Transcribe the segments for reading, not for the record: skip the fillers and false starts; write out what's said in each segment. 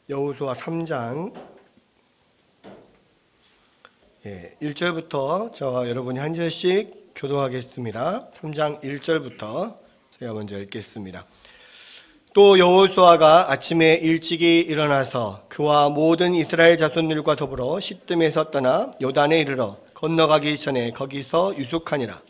여호수아 3장 1절부터 저와 여러분이 한 절씩 교도하겠습니다. 3장 1절부터 제가 먼저 읽겠습니다. 또 여호수아가 아침에 일찍이 일어나서 그와 모든 이스라엘 자손들과 더불어 시뜸에서 떠나 요단에 이르러 건너가기 전에 거기서 유숙하니라.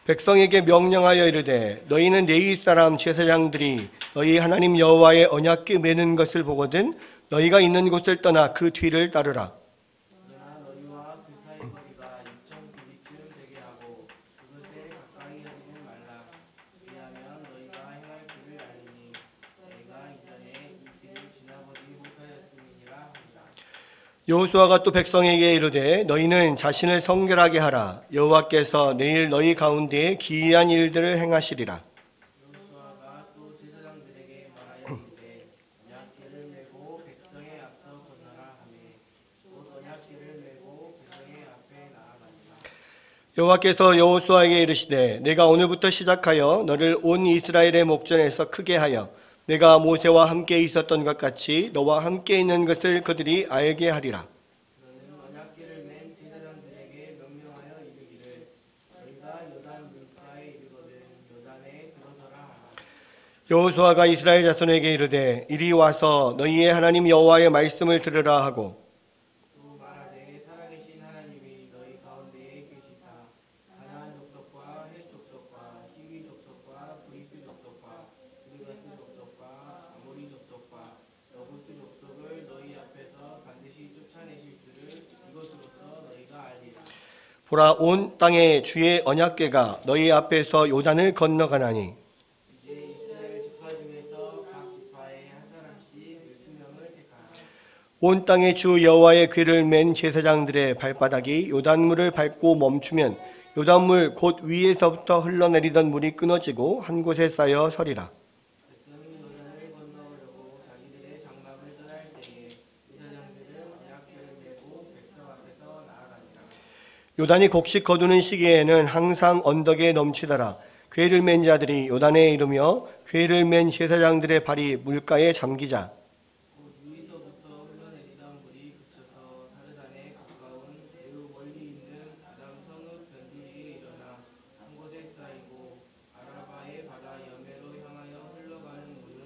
백성에게 명령하여 이르되 너희는 레위 사람 제사장들이 너희 하나님 여호와의 언약궤 매는 것을 보거든 너희가 있는 곳을 떠나 그 뒤를 따르라. 그러나 너희와 그 사이 거리가 2.9리쯤 되게 하고 그것에 가까이 하지는 말라. 왜냐하면 너희가 행할 길을 알리니 내가 이전에 이 길을 지나보지 못하였음이니라 하니라. 여호수아가 또 백성에게 이르되 너희는 자신을 성결하게 하라. 여호와께서 내일 너희 가운데에 기이한 일들을 행하시리라. 여호수아가 또 제사장들에게 말하였는데 언약궤를 메고 백성의 앞서 건너라 하매 곧 언약궤를 메고 백성의 앞에 나아가니라. 여호와께서 여호수아에게 이르시되 내가 오늘부터 시작하여 너를 온 이스라엘의 목전에서 크게 하여 내가 모세와 함께 있었던 것 같이 너와 함께 있는 것을 그들이 알게 하리라. 너는 언약궤를 맨 제사장들에게 명령하여 이르기를 너희가 요단 물가에 이르거든 요단에 들어서라 하라. 여호수아가 이스라엘 자손에게 이르되 이리 와서 너희의 하나님 여호와의 말씀을 들으라 하고 또 말하되 살아계신 하나님이 너희 가운데에 계시사 가나안 족속과 헷 족속과 히위 족속과 브리스 족속과 기르가스 족속과 아모리 족속과 여부스 족속을 너희 앞에서 반드시 쫓아내실 줄을 이것으로써 너희가 알리라. 보라 온 땅에 주의 언약궤가 너희 앞에서 요단을 건너가나니 이제 이스라엘 지파 중에서 각 지파에 한 사람씩 12명을 택하라. 온 땅에 주 여호와의 궤를 맨 제사장들의 발바닥이 요단물을 밟고 멈추면 요단물 곧 위에서부터 흘러내리던 물이 끊어지고 한 곳에 쌓여 서리라. 백성이 요단을 건너오려고 자기들의 장막을 떠날 때에 제사장들은 언약궤를 메고 백성 앞에서 나아가니라. 요단이 곡식 거두는 시기에는 항상 언덕에 넘치더라. 궤를 맨 자들이 요단에 이르며 궤를 맨 제사장들의 발이 물가에 잠기자 곧 위에서부터 흘러내리던 물이 그쳐서 사르단에 가까운 매우 멀리 있는 아담 성읍 변두리에 일어나 한 곳에 쌓이고 아라바의 바다 여매로 향하여 흘러가는 물은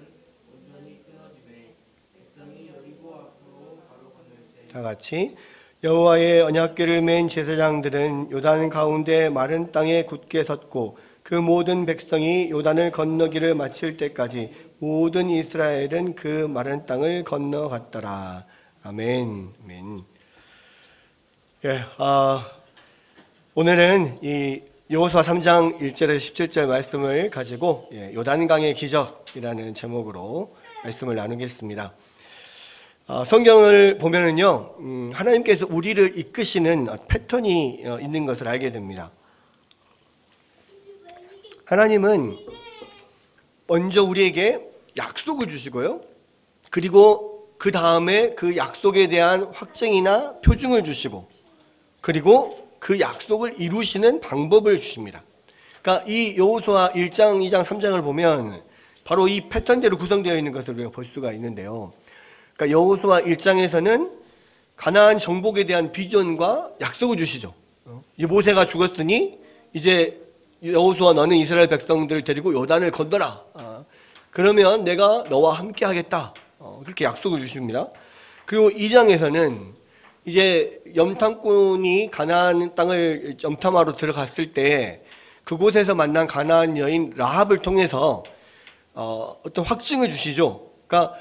온전히 끊어지매 백성이 여리고 앞으로 바로 건널세. 다 같이 여호와의 언약궤를 맨 제사장들은 요단 가운데 마른 땅에 굳게 섰고 그 모든 백성이 요단을 건너기를 마칠 때까지 모든 이스라엘은 그 마른 땅을 건너갔더라. 아멘. 아멘. 오늘은 이 여호수아 3장 1절에서 17절 말씀을 가지고 요단강의 기적이라는 제목으로 말씀을 나누겠습니다. 성경을 보면은요, 하나님께서 우리를 이끄시는 패턴이 있는 것을 알게 됩니다. 하나님은 먼저 우리에게 약속을 주시고요. 그리고 그 다음에 그 약속에 대한 확증이나 표징을 주시고 그리고 그 약속을 이루시는 방법을 주십니다. 그러니까 이 여호수아 1장, 2장, 3장을 보면 바로 이 패턴대로 구성되어 있는 것을 우리가 볼 수가 있는데요. 그러니까 여호수아 1장에서는 가나안 정복에 대한 비전과 약속을 주시죠. 이 모세가 죽었으니 이제 여호수아 너는 이스라엘 백성들을 데리고 요단을 건너라. 그러면 내가 너와 함께 하겠다. 그렇게 약속을 주십니다. 그리고 2장에서는 이제 염탐꾼이 가나안 땅을 염탐하러 들어갔을 때 그곳에서 만난 가나안 여인 라합을 통해서 어떤 확증을 주시죠. 그러니까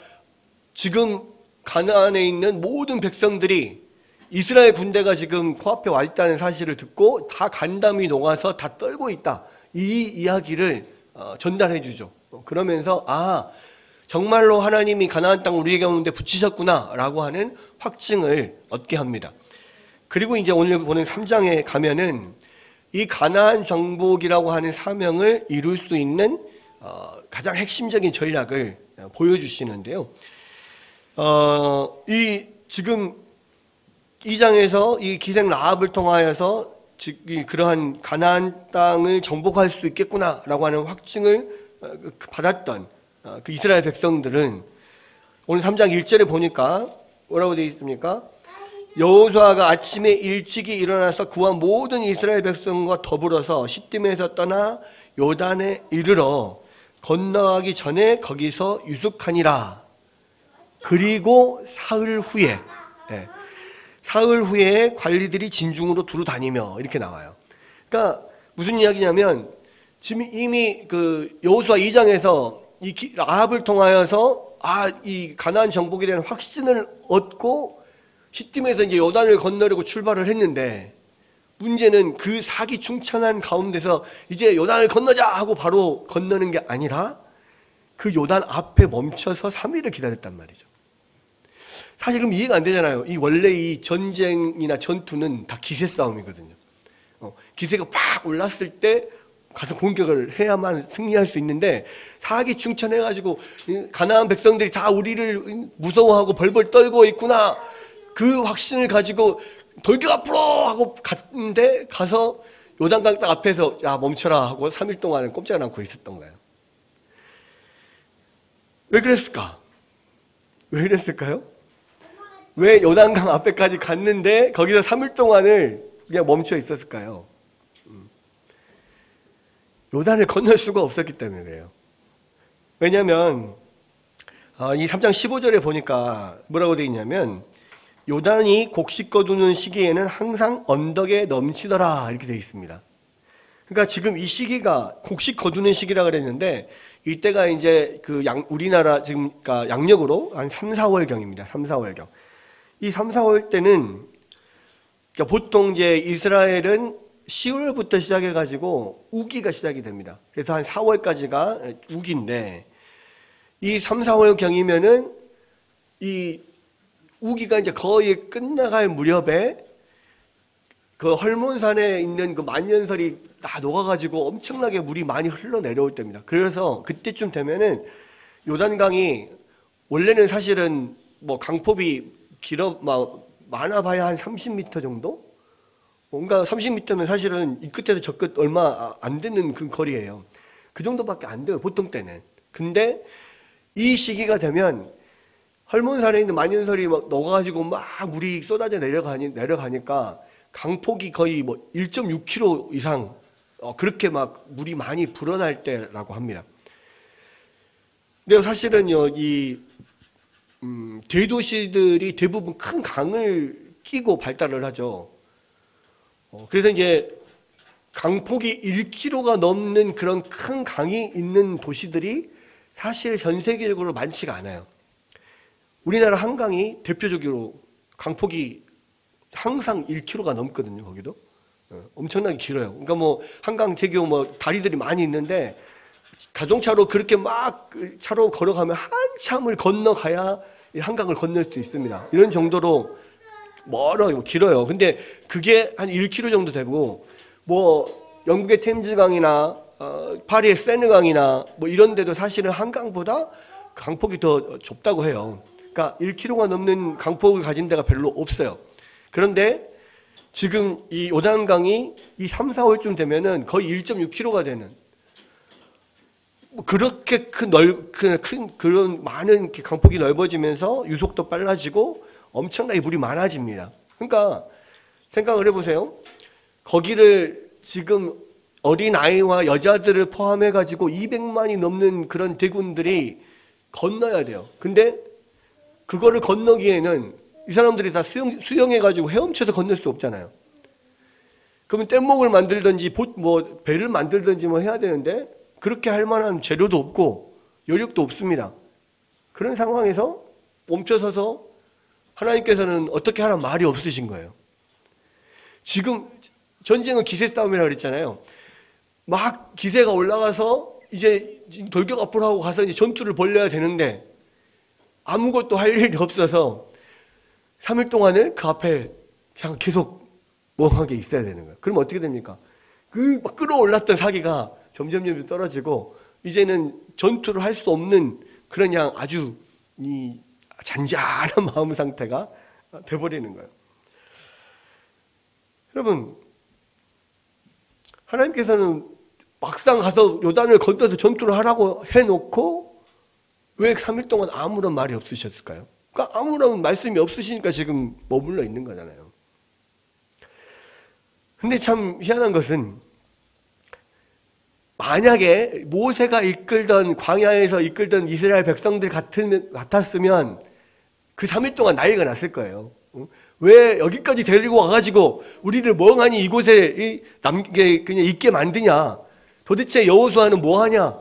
지금 가나안에 있는 모든 백성들이 이스라엘 군대가 지금 코앞에 와 있다는 사실을 듣고 다 간담이 녹아서 다 떨고 있다. 이 이야기를 전달해 주죠. 그러면서 정말로 하나님이 가나안 땅 우리의 가운데 붙이셨구나 라고 하는 확증을 얻게 합니다. 그리고 이제 오늘 보는 3장에 가면은 이 가나안 정복이라고 하는 사명을 이룰 수 있는 가장 핵심적인 전략을 보여주시는데요. 지금 2장에서 이 기생 라합을 통하여서 그러한 가나안 땅을 정복할 수 있겠구나라고 하는 확증을 받았던 그 이스라엘 백성들은 오늘 3장 1절에 보니까 뭐라고 되어 있습니까? 여호수아가 아침에 일찍이 일어나서 그와 모든 이스라엘 백성과 더불어서 시딤에서 떠나 요단에 이르러 건너가기 전에 거기서 유숙하니라. 그리고 사흘 후에 사흘 후에 관리들이 진중으로 두루 다니며 이렇게 나와요. 그러니까 무슨 이야기냐면 지금 이미 그 여호수아 2장에서 이 라합을 통하여서 이 가나안 정복에 대한 확신을 얻고 시딤에서 이제 요단을 건너려고 출발을 했는데 문제는 그 사기 충천한 가운데서 이제 요단을 건너자 하고 바로 건너는 게 아니라 그 요단 앞에 멈춰서 3일을 기다렸단 말이죠. 사실 그럼 이해가 안 되잖아요. 이 원래 이 전쟁이나 전투는 다 기세 싸움이거든요. 기세가 팍 올랐을 때 가서 공격을 해야만 승리할 수 있는데 사기 충천해가지고 가나안 백성들이 다 우리를 무서워하고 벌벌 떨고 있구나 그 확신을 가지고 돌격 앞으로 하고 갔는데 가서 요단강 딱 앞에서 야 멈춰라 하고 3일 동안 꼼짝 않고 있었던 거예요. 왜 그랬을까? 왜 이랬을까요? 왜 요단강 앞에까지 갔는데 거기서 3일 동안을 그냥 멈춰 있었을까요? 요단을 건널 수가 없었기 때문에 그래요. 왜냐하면 이 3장 15절에 보니까 뭐라고 되어 있냐면 요단이 곡식 거두는 시기에는 항상 언덕에 넘치더라 이렇게 되어 있습니다. 그러니까 지금 이 시기가 곡식 거두는 시기라 그랬는데 이때가 이제 우리나라 지금 그러니까 양력으로 한 3, 4월경입니다. 3, 4월경. 이 3, 4월 때는 그러니까 보통 이제 이스라엘은 10월부터 시작해가지고 우기가 시작이 됩니다. 그래서 한 4월까지가 우기인데 이 3, 4월경이면은 이 우기가 이제 거의 끝나갈 무렵에 그 헐몬산에 있는 그 만년설이 다 녹아가지고 엄청나게 물이 많이 흘러내려올 때입니다. 그래서 그때쯤 되면은 요단강이 원래는 사실은 뭐 강폭이 많아봐야 한 30m 정도? 뭔가 30m면 사실은 이 끝에서 저 끝 얼마 안 되는 그 거리예요. 그 정도밖에 안 돼요, 보통 때는. 근데 이 시기가 되면 헐몬산에 있는 만년설이 막 녹아가지고 막 물이 쏟아져 내려가니까 강폭이 거의 뭐 1.6km 이상 그렇게 막 물이 많이 불어날 때라고 합니다. 근데 사실은요, 이 대도시들이 대부분 큰 강을 끼고 발달을 하죠. 그래서 이제 강폭이 1km가 넘는 그런 큰 강이 있는 도시들이 사실 전 세계적으로 많지가 않아요. 우리나라 한강이 대표적으로 강폭이 항상 1km가 넘거든요, 거기도. 엄청나게 길어요. 그러니까 뭐 한강 대교 뭐 다리들이 많이 있는데 자동차로 그렇게 막 차로 걸어가면 한참을 건너가야 이 한강을 건널 수 있습니다. 이런 정도로 멀어요, 길어요. 근데 그게 한 1km 정도 되고 뭐 영국의 템즈강이나 파리의 세느강이나 뭐 이런 데도 사실은 한강보다 강폭이 더 좁다고 해요. 그러니까 1km가 넘는 강폭을 가진 데가 별로 없어요. 그런데 지금 이 요단강이 이 3, 4월쯤 되면은 거의 1.6km가 되는 그렇게 그런 많은 강폭이 넓어지면서 유속도 빨라지고 엄청나게 물이 많아집니다. 그러니까 생각을 해보세요. 거기를 지금 어린아이와 여자들을 포함해가지고 200만이 넘는 그런 대군들이 건너야 돼요. 근데 그거를 건너기에는 이 사람들이 다 수영해가지고 헤엄쳐서 건널 수 없잖아요. 그러면 뗏목을 만들든지 뭐 배를 만들든지 뭐 해야 되는데 그렇게 할 만한 재료도 없고 여력도 없습니다. 그런 상황에서 멈춰서서 하나님께서는 어떻게 하란 말이 없으신 거예요. 지금 전쟁은 기세 싸움이라고 그랬잖아요. 막 기세가 올라가서 이제 돌격 앞으로 하고 가서 이제 전투를 벌려야 되는데 아무것도 할 일이 없어서 3일 동안을 그 앞에 그냥 계속 멍하게 있어야 되는 거예요. 그럼 어떻게 됩니까? 그 막 끌어올랐던 사기가 점점 떨어지고 이제는 전투를 할 수 없는 그런 그냥 아주 이 잔잔한 마음 상태가 돼버리는 거예요. 여러분, 하나님께서는 막상 가서 요단을 건너서 전투를 하라고 해놓고 왜 3일 동안 아무런 말이 없으셨을까요? 그러니까 아무런 말씀이 없으시니까 지금 머물러 있는 거잖아요. 근데 참 희한한 것은 만약에 모세가 이끌던 광야에서 이끌던 이스라엘 백성들 같았으면 그 3일 동안 난리가 났을 거예요. 왜 여기까지 데리고 와가지고 우리를 멍하니 이곳에 그냥 있게 만드냐? 도대체 여호수아는 뭐 하냐?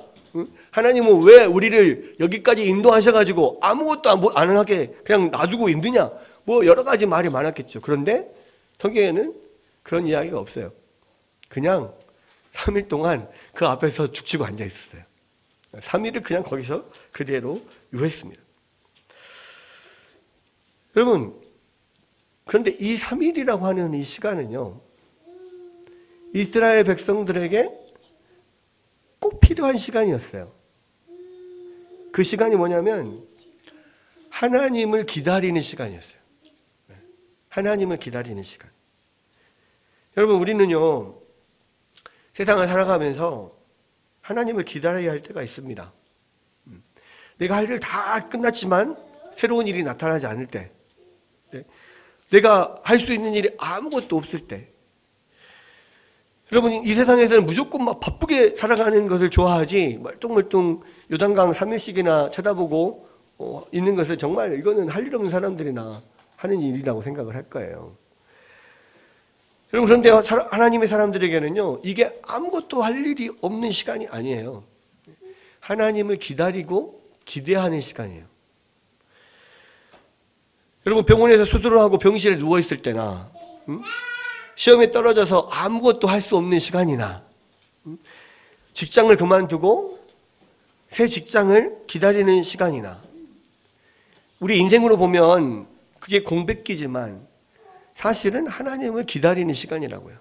하나님은 왜 우리를 여기까지 인도하셔가지고 아무것도 안 하게 그냥 놔두고 있느냐? 뭐 여러 가지 말이 많았겠죠. 그런데 성경에는 그런 이야기가 없어요. 그냥 3일 동안 그 앞에서 죽치고 앉아 있었어요. 3일을 그냥 거기서 그대로 유했습니다. 여러분, 그런데 이 3일이라고 하는 이 시간은요, 이스라엘 백성들에게 꼭 필요한 시간이었어요. 그 시간이 뭐냐면 하나님을 기다리는 시간이었어요. 하나님을 기다리는 시간. 여러분, 우리는요, 세상을 살아가면서 하나님을 기다려야 할 때가 있습니다. 내가 할 일 다 끝났지만 새로운 일이 나타나지 않을 때, 내가 할 수 있는 일이 아무것도 없을 때, 여러분, 이 세상에서는 무조건 막 바쁘게 살아가는 것을 좋아하지 멀뚱멀뚱 요단강 3일씩이나 쳐다보고 있는 것을 정말 이거는 할 일 없는 사람들이나 하는 일이라고 생각을 할 거예요. 여러분, 그런데 하나님의 사람들에게는요, 이게 아무것도 할 일이 없는 시간이 아니에요. 하나님을 기다리고 기대하는 시간이에요. 여러분, 병원에서 수술을 하고 병실에 누워있을 때나, 시험에 떨어져서 아무것도 할 수 없는 시간이나, 직장을 그만두고 새 직장을 기다리는 시간이나, 우리 인생으로 보면 그게 공백기지만 사실은 하나님을 기다리는 시간이라고요.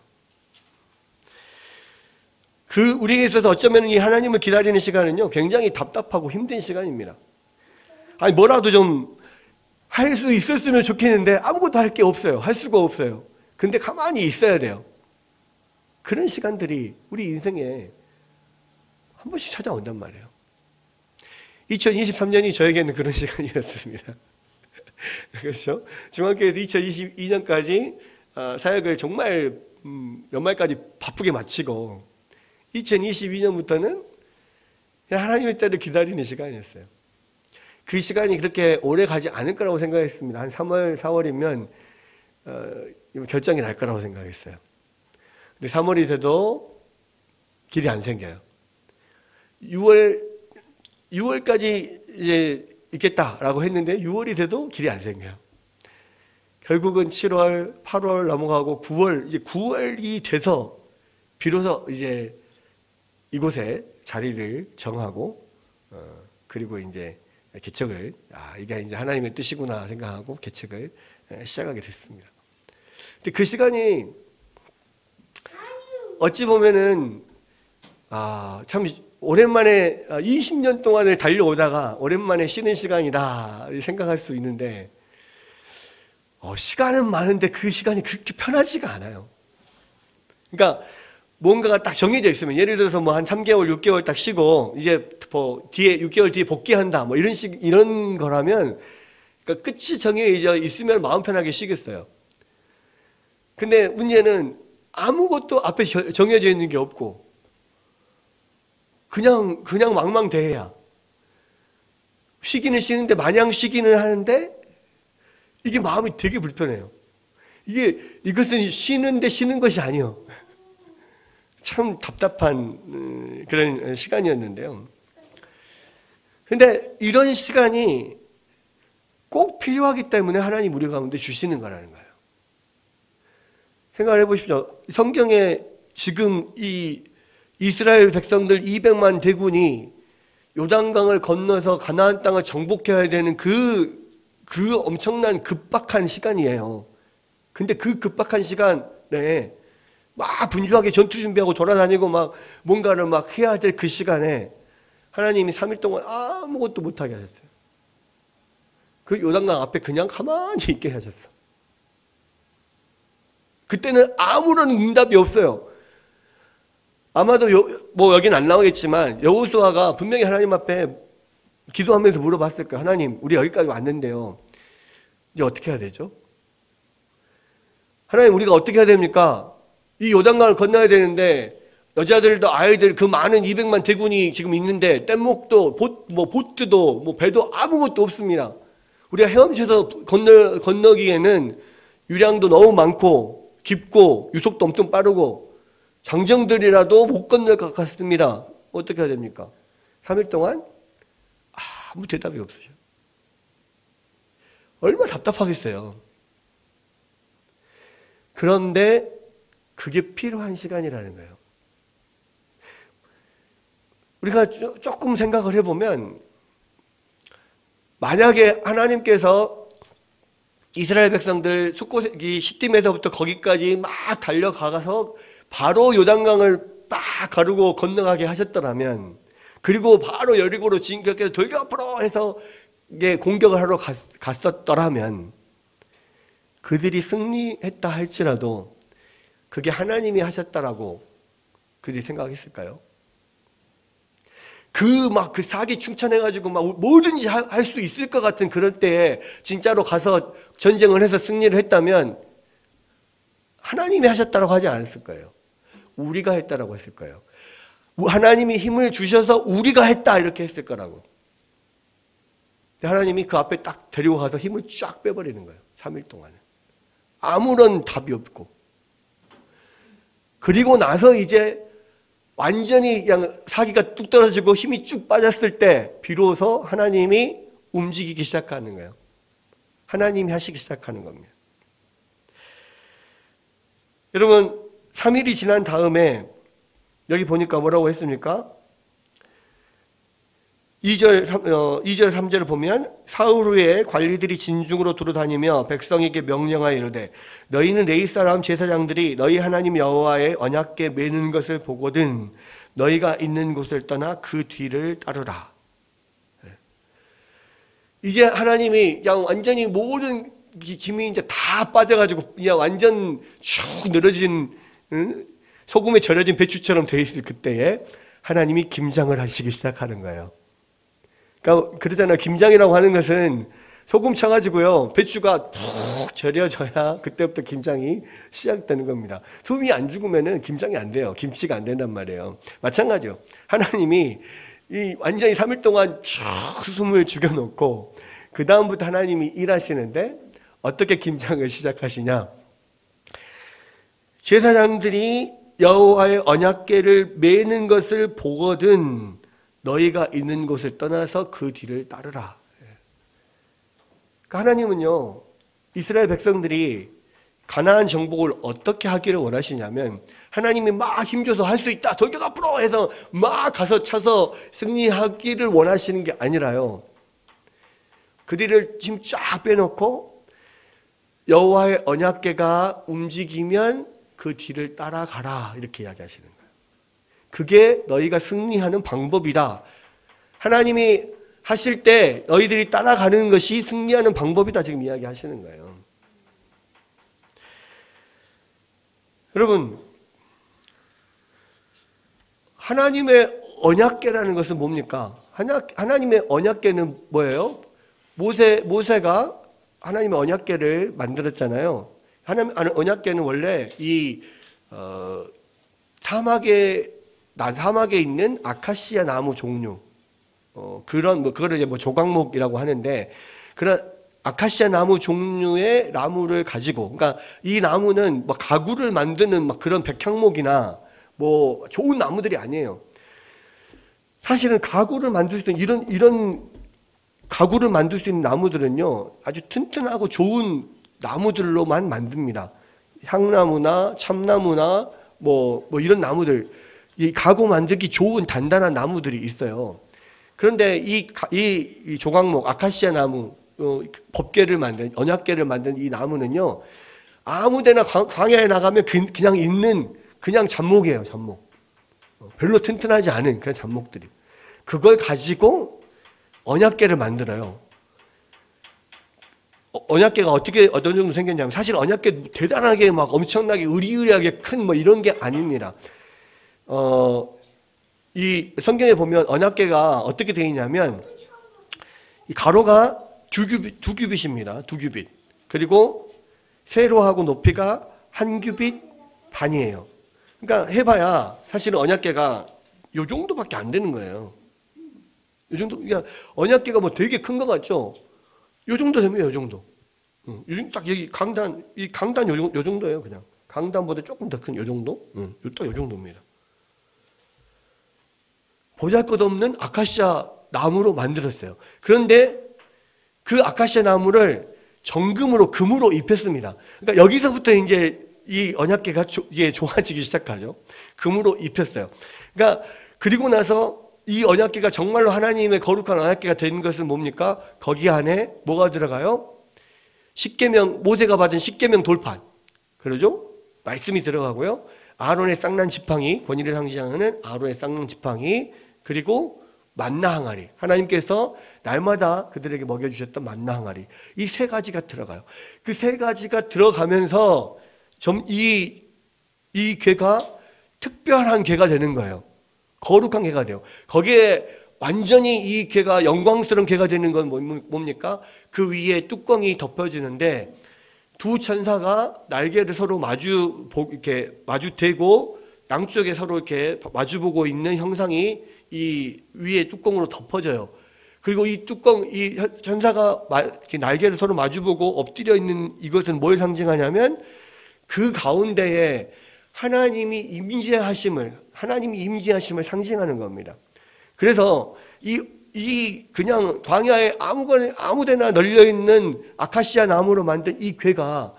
우리에게 있어서 어쩌면 이 하나님을 기다리는 시간은요, 굉장히 답답하고 힘든 시간입니다. 아니, 뭐라도 좀 할 수 있었으면 좋겠는데 아무것도 할 게 없어요. 할 수가 없어요. 근데 가만히 있어야 돼요. 그런 시간들이 우리 인생에 한 번씩 찾아온단 말이에요. 2023년이 저에게는 그런 시간이었습니다. 그렇죠? 중학교에서 2022년까지 사역을 정말 연말까지 바쁘게 마치고 2022년부터는 그냥 하나님의 때를 기다리는 시간이었어요. 그 시간이 그렇게 오래 가지 않을 거라고 생각했습니다. 한 3월, 4월이면 결정이 날 거라고 생각했어요. 근데 3월이 돼도 길이 안 생겨요. 6월까지 이제 있겠다라고 했는데 6월이 돼도 길이 안 생겨요. 결국은 7월, 8월 넘어가고 9월, 이제 9월이 돼서 비로소 이제 이곳에 자리를 정하고, 그리고 이제 개척을, 이게 이제 하나님의 뜻이구나 생각하고 개척을 시작하게 됐습니다. 근데 그 시간이 어찌 보면은, 참 오랜만에 20년 동안을 달려오다가 오랜만에 쉬는 시간이다 생각할 수 있는데, 시간은 많은데 그 시간이 그렇게 편하지가 않아요. 그러니까 뭔가가 딱 정해져 있으면, 예를 들어서 뭐 한 3개월, 6개월 딱 쉬고 이제 뭐 뒤에 6개월 뒤에 복귀한다 뭐 이런 거라면, 그러니까 끝이 정해져 있으면 마음 편하게 쉬겠어요. 근데 문제는 아무것도 앞에 정해져 있는 게 없고 그냥 망망대해야. 쉬기는 쉬는데 마냥 쉬기는 하는데 이게 마음이 되게 불편해요. 이것은 쉬는데 쉬는 것이 아니에요. 참 답답한 그런 시간이었는데요. 근데 이런 시간이 꼭 필요하기 때문에 하나님 우리 가운데 주시는 거라는 거예요. 생각을 해보십시오. 성경에 지금 이 이스라엘 백성들 200만 대군이 요단강을 건너서 가나안 땅을 정복해야 되는 그 엄청난 급박한 시간이에요. 근데 그 급박한 시간에 막 분주하게 전투 준비하고 돌아다니고 막 뭔가를 막 해야 될 그 시간에 하나님이 3일 동안 아무것도 못하게 하셨어요. 그 요단강 앞에 그냥 가만히 있게 하셨어. 그때는 아무런 응답이 없어요. 아마도 뭐 여긴 안 나오겠지만 여호수아가 분명히 하나님 앞에 기도하면서 물어봤을 거예요. 하나님, 우리 여기까지 왔는데요. 이제 어떻게 해야 되죠? 하나님, 우리가 어떻게 해야 됩니까? 이 요단강을 건너야 되는데 여자들도 아이들 그 많은 200만 대군이 지금 있는데 뗏목도 보트도 뭐 배도 아무것도 없습니다. 우리가 헤엄쳐서 건너기에는 유량도 너무 많고 깊고 유속도 엄청 빠르고 장정들이라도 못 건널 것 같습니다. 어떻게 해야 됩니까? 3일 동안 아무 대답이 없으셔. 얼마나 답답하겠어요. 그런데 그게 필요한 시간이라는 거예요. 우리가 조금 생각을 해보면 만약에 하나님께서 이스라엘 백성들 숫고세기 시딤에서부터 거기까지 막 달려가서 바로 요단강을 막 가르고 건너가게 하셨더라면, 그리고 바로 여리고로 진격해서 돌격 앞으로 해서 공격을 하러 갔었더라면 그들이 승리했다 할지라도 그게 하나님이 하셨다라고 그들이 생각했을까요? 그 사기 충천해가지고 막 뭐든지 할 수 있을 것 같은 그럴 때에 진짜로 가서 전쟁을 해서 승리를 했다면 하나님이 하셨다라고 하지 않았을 거예요. 우리가 했다라고 했을 거예요. 하나님이 힘을 주셔서 우리가 했다 이렇게 했을 거라고. 하나님이 그 앞에 딱 데리고 가서 힘을 쫙 빼버리는 거예요. 3일 동안은. 아무런 답이 없고. 그리고 나서 이제 완전히 그냥 사기가 뚝 떨어지고 힘이 쭉 빠졌을 때 비로소 하나님이 움직이기 시작하는 거예요. 하나님이 하시기 시작하는 겁니다. 여러분, 3일이 지난 다음에 여기 보니까 뭐라고 했습니까? 2절, 3절을 보면 사흘 후에 관리들이 진중으로 두루다니며 백성에게 명령하여 이르되 너희는 레위 사람 제사장들이 너희 하나님 여호와의 언약궤 매는 것을 보거든 너희가 있는 곳을 떠나 그 뒤를 따르라. 이제 하나님이 그냥 완전히 모든 힘이 이제 다 빠져가지고 그냥 완전 쭉 늘어진 소금에 절여진 배추처럼 돼 있을 그때에 하나님이 김장을 하시기 시작하는 거예요. 그러니까 그러잖아요. 김장이라고 하는 것은 소금 쳐가지고요 배추가 푹 절여져야 그때부터 김장이 시작되는 겁니다. 숨이 안 죽으면은 김장이 안 돼요. 김치가 안 된단 말이에요. 마찬가지요. 하나님이 이 완전히 3일 동안 쭉 숨을 죽여놓고 그 다음부터 하나님이 일하시는데 어떻게 김장을 시작하시냐? 제사장들이 여호와의 언약궤를 매는 것을 보거든 너희가 있는 곳을 떠나서 그 뒤를 따르라. 그러니까 하나님은요, 이스라엘 백성들이 가나안 정복을 어떻게 하기를 원하시냐면 하나님이 막 힘줘서 할 수 있다, 돌격 앞으로 해서 막 가서 쳐서 승리하기를 원하시는 게 아니라요. 그들을 힘 쫙 빼놓고 여호와의 언약궤가 움직이면 그 뒤를 따라가라 이렇게 이야기하시는 거예요. 그게 너희가 승리하는 방법이다. 하나님이 하실 때 너희들이 따라가는 것이 승리하는 방법이다. 지금 이야기하시는 거예요. 여러분, 하나님의 언약궤라는 것은 뭡니까? 하나님의 언약궤는 뭐예요? 모세가 하나님의 언약궤를 만들었잖아요. 하나님 언약궤는 원래 이 사막에 있는 아카시아 나무 종류, 그거를 이제 조각목이라고 하는데, 그런 아카시아 나무 종류의 나무를 가지고, 그러니까 이 나무는 가구를 만드는 그런 백향목이나 좋은 나무들이 아니에요. 사실은 가구를 만들 수 있는 이런 가구를 만들 수 있는 나무들은요, 아주 튼튼하고 좋은 나무들로만 만듭니다. 향나무나 참나무나 이런 나무들, 이 가구 만들기 좋은 단단한 나무들이 있어요. 그런데 이 조각목, 아카시아 나무, 법궤를 만든, 언약궤를 만든 이 나무는요, 아무데나 광야에 나가면 그냥 있는 그냥 잡목이에요, 잡목. 별로 튼튼하지 않은 그런 잡목들이. 그걸 가지고 언약궤를 만들어요. 언약궤가 어떤 정도 생겼냐면, 사실 언약궤 대단하게 엄청나게 으리으리하게 큰 이런 게 아닙니다. 이 성경에 보면 언약궤가 어떻게 되어 있냐면 이 가로가 두 규빗입니다. 두 규빗. 그리고 세로하고 높이가 한 규빗 반이에요. 그러니까 해봐야 사실은 언약궤가 요 정도밖에 안 되는 거예요. 요 정도. 그러니까 언약궤가 뭐 되게 큰 것 같죠? 요 정도 됩니다. 요 정도. 요 정도 딱 여기 강단, 이 강단 요 정도예요. 그냥 강단보다 조금 더 큰 요 정도. 딱 요 정도입니다. 보잘것없는 아카시아 나무로 만들었어요. 그런데 그 아카시아 나무를 정금으로 금으로 입혔습니다. 그러니까 여기서부터 이제 이 언약궤가 이게 좋아지기 시작하죠. 금으로 입혔어요. 그러니까 그리고 나서 이 언약궤가 정말로 하나님의 거룩한 언약궤가 된 것은 뭡니까? 거기 안에 뭐가 들어가요? 십계명, 모세가 받은 십계명 돌판. 그러죠? 말씀이 들어가고요. 아론의 쌍난 지팡이, 권위를 상징하는 아론의 쌍난 지팡이, 그리고 만나 항아리. 하나님께서 날마다 그들에게 먹여주셨던 만나 항아리. 이 세 가지가 들어가요. 그 세 가지가 들어가면서 이 궤가 특별한 궤가 되는 거예요. 거룩한 궤가 돼요. 거기에 완전히 이 궤가 영광스러운 궤가 되는 건 뭡니까? 그 위에 뚜껑이 덮여지는데 두 천사가 날개를 서로 이렇게 마주대고 양쪽에 서로 이렇게 마주보고 있는 형상이 이 위에 뚜껑으로 덮어져요. 그리고 이 천사가 이렇게 날개를 서로 마주보고 엎드려 있는 이것은 뭘 상징하냐면 그 가운데에 하나님이 임재하심을 상징하는 겁니다. 그래서 그냥 광야에 아무데나 널려 있는 아카시아 나무로 만든 이 궤가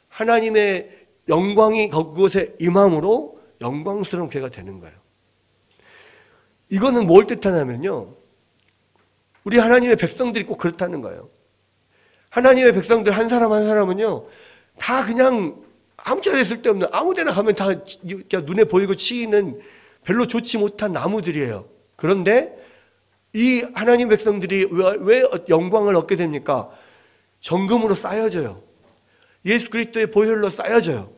하나님의 영광이 그곳에 임함으로 영광스러운 궤가 되는 거예요. 이거는 뭘 뜻하냐면요. 우리 하나님의 백성들이 꼭 그렇다는 거예요. 하나님의 백성들 한 사람 한 사람은요. 다 그냥 아무 데나 쓸데없는 아무 데나 가면 다 눈에 보이고 치이는 별로 좋지 못한 나무들이에요. 그런데 이 하나님 백성들이 왜 영광을 얻게 됩니까? 정금으로 쌓여져요. 예수 그리스도의 보혈로 쌓여져요.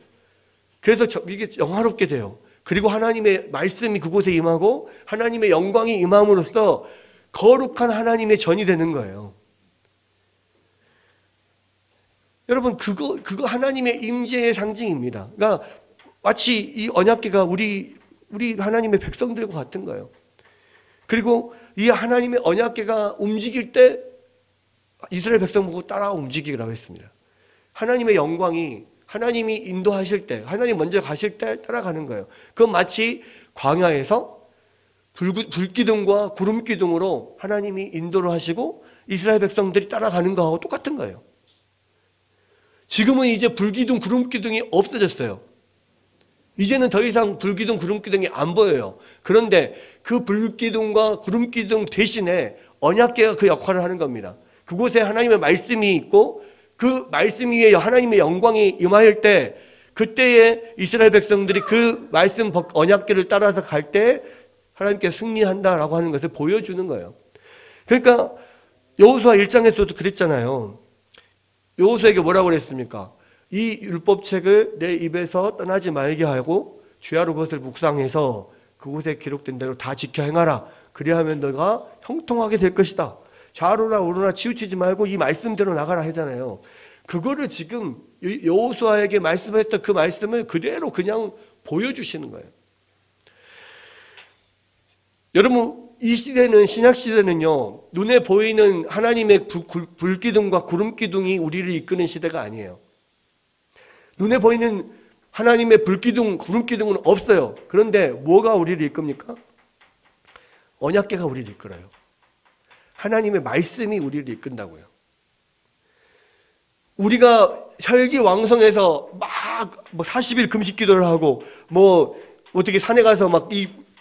그래서 이게 영화롭게 돼요. 그리고 하나님의 말씀이 그곳에 임하고 하나님의 영광이 임함으로써 거룩한 하나님의 전이 되는 거예요. 여러분 그거 하나님의 임재의 상징입니다. 그러니까 마치 이 언약궤가 우리 하나님의 백성들과 같은 거예요. 그리고 이 하나님의 언약궤가 움직일 때 이스라엘 백성 보고 따라 움직이라고 했습니다. 하나님의 영광이 하나님이 인도하실 때, 하나님 먼저 가실 때 따라가는 거예요. 그건 마치 광야에서 불기둥과 구름기둥으로 하나님이 인도를 하시고 이스라엘 백성들이 따라가는 거하고 똑같은 거예요. 지금은 이제 불기둥, 구름기둥이 없어졌어요. 이제는 더 이상 불기둥, 구름기둥이 안 보여요. 그런데 그 불기둥과 구름기둥 대신에 언약궤가 그 역할을 하는 겁니다. 그곳에 하나님의 말씀이 있고 그 말씀 위에 하나님의 영광이 임하일 때 그때에 이스라엘 백성들이 그 말씀 언약궤를 따라서 갈 때 하나님께 승리한다라고 하는 것을 보여주는 거예요. 그러니까 여호수아 1장에서도 그랬잖아요. 여호수아에게 뭐라고 그랬습니까? 이 율법책을 내 입에서 떠나지 말게 하고 주야로 그것을 묵상해서 그곳에 기록된 대로 다 지켜 행하라. 그리하면 너가 형통하게 될 것이다. 좌로나 우로나 치우치지 말고 이 말씀대로 나가라 하잖아요. 그거를 지금 여호수아에게 말씀했던 그 말씀을 그대로 그냥 보여주시는 거예요. 여러분 이 시대는 신약 시대는요. 눈에 보이는 하나님의 불기둥과 구름기둥이 우리를 이끄는 시대가 아니에요. 눈에 보이는 하나님의 불기둥, 구름기둥은 없어요. 그런데 뭐가 우리를 이끕니까? 언약궤가 우리를 이끌어요. 하나님의 말씀이 우리를 이끈다고요. 우리가 혈기왕성해서 막 40일 금식 기도를 하고 어떻게 산에 가서 막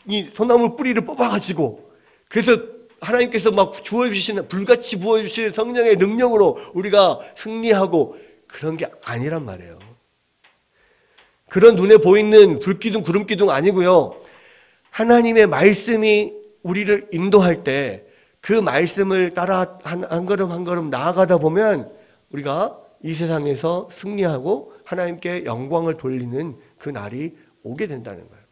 이 소나무 뿌리를 뽑아가지고 그래서 하나님께서 막 주어주시는 불같이 부어주시는 성령의 능력으로 우리가 승리하고 그런 게 아니란 말이에요. 그런 눈에 보이는 불기둥, 구름기둥 아니고요. 하나님의 말씀이 우리를 인도할 때 그 말씀을 따라 한 걸음 한 걸음 나아가다 보면 우리가 이 세상에서 승리하고 하나님께 영광을 돌리는 그 날이 오게 된다는 거예요.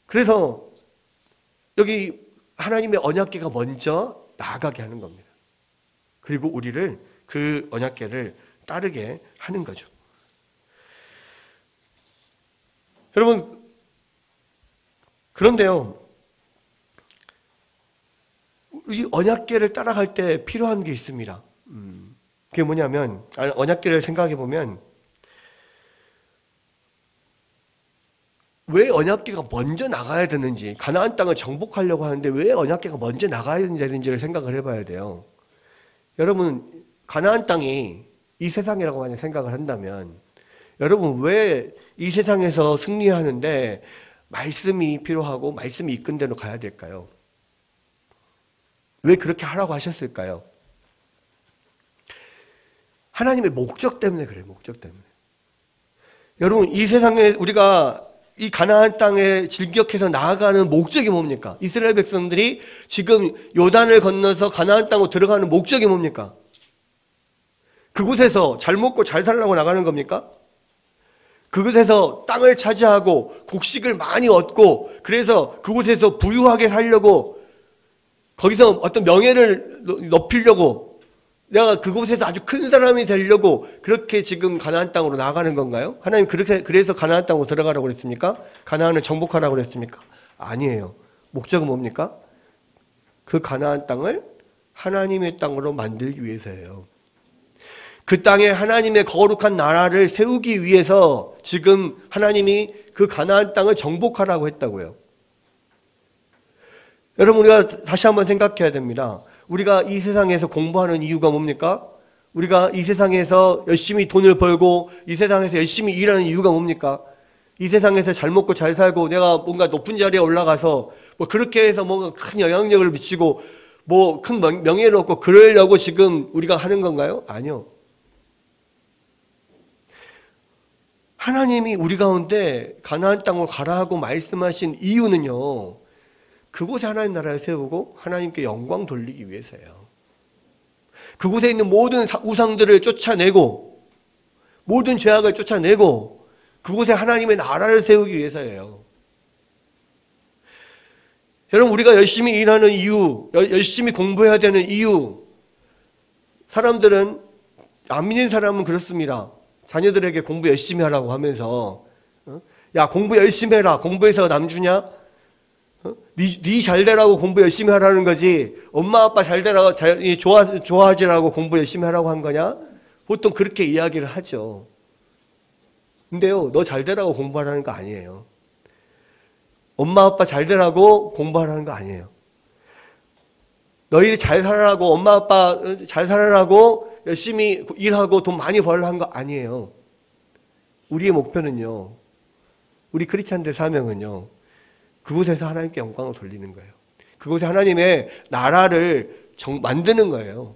그래서 여기 하나님의 언약궤가 먼저 나아가게 하는 겁니다. 그리고 우리를 그 언약궤를 따르게 하는 거죠. 여러분, 그런데요, 이 언약궤를 따라갈 때 필요한 게 있습니다. 그게 뭐냐면, 언약궤를 생각해 보면, 왜 언약궤가 먼저 나가야 되는지, 가나안 땅을 정복하려고 하는데 왜 언약궤가 먼저 나가야 되는지를 생각을 해봐야 돼요. 여러분, 가나안 땅이 이 세상이라고 만약 생각을 한다면, 여러분 왜 이 세상에서 승리하는데 말씀이 필요하고 말씀이 이끈 대로 가야 될까요? 왜 그렇게 하라고 하셨을까요? 하나님의 목적 때문에 그래요. 목적 때문에. 여러분, 이 세상에 우리가 이 가나안 땅에 진격해서 나아가는 목적이 뭡니까? 이스라엘 백성들이 지금 요단을 건너서 가나안 땅으로 들어가는 목적이 뭡니까? 그곳에서 잘 먹고 잘 살라고 나가는 겁니까? 그곳에서 땅을 차지하고 곡식을 많이 얻고 그래서 그곳에서 부유하게 살려고 거기서 어떤 명예를 높이려고 내가 그곳에서 아주 큰 사람이 되려고 그렇게 지금 가나안 땅으로 나아가는 건가요? 하나님 그래서 가나안 땅으로 들어가라고 그랬습니까? 가나안을 정복하라고 그랬습니까? 아니에요. 목적은 뭡니까? 그 가나안 땅을 하나님의 땅으로 만들기 위해서예요. 그 땅에 하나님의 거룩한 나라를 세우기 위해서 지금 하나님이 그 가나안 땅을 정복하라고 했다고요. 여러분, 우리가 다시 한번 생각해야 됩니다. 우리가 이 세상에서 공부하는 이유가 뭡니까? 우리가 이 세상에서 열심히 돈을 벌고 이 세상에서 열심히 일하는 이유가 뭡니까? 이 세상에서 잘 먹고 잘 살고 내가 뭔가 높은 자리에 올라가서 뭐 그렇게 해서 뭔가 큰 영향력을 미치고 뭐 큰 명예를 얻고 그러려고 지금 우리가 하는 건가요? 아니요. 하나님이 우리 가운데 가나안 땅으로 가라 하고 말씀하신 이유는요, 그곳에 하나님 나라를 세우고 하나님께 영광 돌리기 위해서예요. 그곳에 있는 모든 우상들을 쫓아내고 모든 죄악을 쫓아내고 그곳에 하나님의 나라를 세우기 위해서예요. 여러분, 우리가 열심히 일하는 이유, 열심히 공부해야 되는 이유, 사람들은 안 믿는 사람은 그렇습니다. 자녀들에게 공부 열심히 하라고 하면서 야, 공부 열심히 해라. 공부해서 남 주냐? 네 잘 되라고 공부 열심히 하라는 거지 엄마 아빠 잘 되라고 좋아하지라고 공부 열심히 하라고 한 거냐? 보통 그렇게 이야기를 하죠. 근데요, 너 잘 되라고 공부하라는 거 아니에요. 엄마 아빠 잘 되라고 공부하라는 거 아니에요. 너희들 잘 살아라고 엄마 아빠 잘 살아라고 열심히 일하고 돈 많이 벌라 한 거 아니에요. 우리의 목표는요, 우리 크리스찬들 사명은요, 그곳에서 하나님께 영광을 돌리는 거예요. 그곳에 하나님의 나라를 만드는 거예요.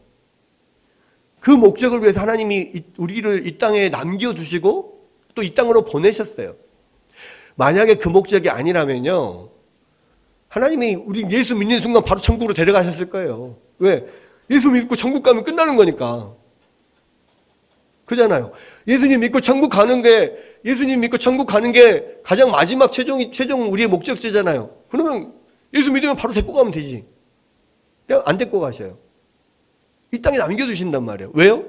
그 목적을 위해서 하나님이 우리를 이 땅에 남겨두시고 또 이 땅으로 보내셨어요. 만약에 그 목적이 아니라면요, 하나님이 우리 예수 믿는 순간 바로 천국으로 데려가셨을 거예요. 왜? 예수 믿고 천국 가면 끝나는 거니까. 그잖아요. 예수님 믿고 천국 가는 게 가장 마지막 최종 우리의 목적지잖아요. 그러면 예수 믿으면 바로 데리고 가면 되지. 안 데리고 가셔요. 이 땅에 남겨두신단 말이에요. 왜요?